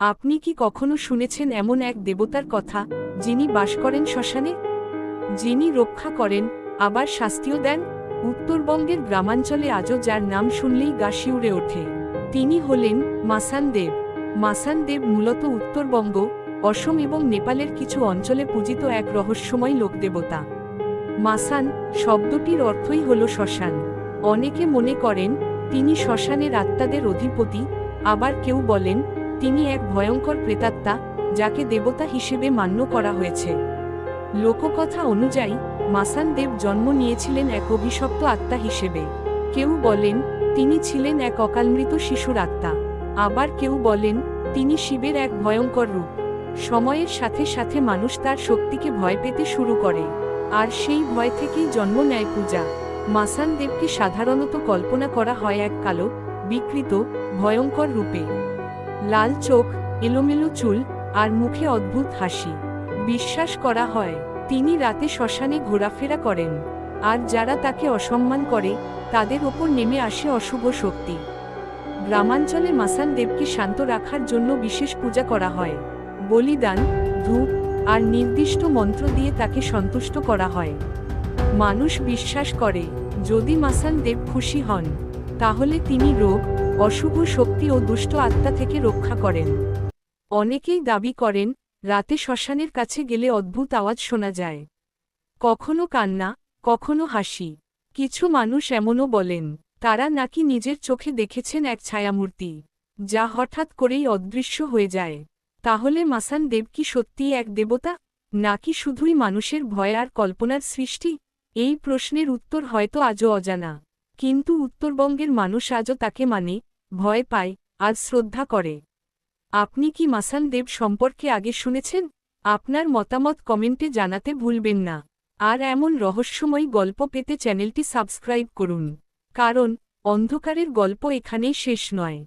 আপনি কি কখনো শুনেছেন এমন এক দেবতার কথা যিনি বাস করেন শ্মশানে, যিনি রক্ষা করেন আবার শাস্তিও দেন? উত্তরবঙ্গের গ্রামাঞ্চলে আজও যার নাম শুনলেই গা শিউরে ওঠে, তিনি হলেন মাসান দেব। মাসান দেব মূলত উত্তরবঙ্গ, অসম এবং নেপালের কিছু অঞ্চলে পূজিত এক রহস্যময় লোকদেবতা। মাসান শব্দটির অর্থই হল শ্মশান। অনেকে মনে করেন তিনি শ্মশানের আত্মাদের অধিপতি, আবার কেউ বলেন তিনি এক ভয়ঙ্কর প্রেতাত্মা যাকে দেবতা হিসেবে মান্য করা হয়েছে। লোককথা অনুযায়ী মাসান দেব জন্ম নিয়েছিলেন এক অভিশপ্ত আত্মা হিসেবে। কেউ বলেন তিনি ছিলেন এক অকালমৃত শিশুর আত্মা, আবার কেউ বলেন তিনি শিবের এক ভয়ঙ্কর রূপ। সময়ের সাথে সাথে মানুষ তার শক্তিকে ভয় পেতে শুরু করে, আর সেই ভয় থেকেই জন্ম নেয় পূজা। মাসান দেবকে সাধারণত কল্পনা করা হয় এক কালো, বিকৃত, ভয়ঙ্কর রূপে। লাল চোখ, এলোমেলো চুল, আর মুখে অদ্ভুত হাসি। বিশ্বাস করা হয় তিনি রাতে শ্মশানে ঘোরাফেরা করেন, আর যারা তাকে অসম্মান করে তাদের ওপর নেমে আসে অশুভ শক্তি। গ্রামাঞ্চলে মাসান দেবকে শান্ত রাখার জন্য বিশেষ পূজা করা হয়। বলিদান, ধূপ আর নির্দিষ্ট মন্ত্র দিয়ে তাকে সন্তুষ্ট করা হয়। মানুষ বিশ্বাস করে যদি মাসান দেব খুশি হন তাহলে তিনি রোগ, অশুভ শক্তি ও দুষ্ট আত্মা থেকে রক্ষা করেন। অনেকেই দাবি করেন রাতে শ্মশানের কাছে গেলে অদ্ভুত আওয়াজ শোনা যায়, কখনো কান্না, কখনো হাসি। কিছু মানুষ এমনও বলেন তারা নাকি নিজের চোখে দেখেছেন এক ছায়ামূর্তি যা হঠাৎ করেই অদৃশ্য হয়ে যায়। তাহলে মাসান দেব কি সত্যিই এক দেবতা, নাকি শুধুই মানুষের ভয় আর কল্পনার সৃষ্টি? এই প্রশ্নের উত্তর হয়তো আজও অজানা, কিন্তু উত্তরবঙ্গের মানুষ আজও তাকে মানে, ভয় পায় আর শ্রদ্ধা করে। আপনি কি মাসান দেব সম্পর্কে আগে শুনেছেন? আপনার মতামত কমেন্টে জানাতে ভুলবেন না। আর এমন রহস্যময় গল্প পেতে চ্যানেলটি সাবস্ক্রাইব করুন, কারণ অন্ধকারের গল্প এখানেই শেষ নয়।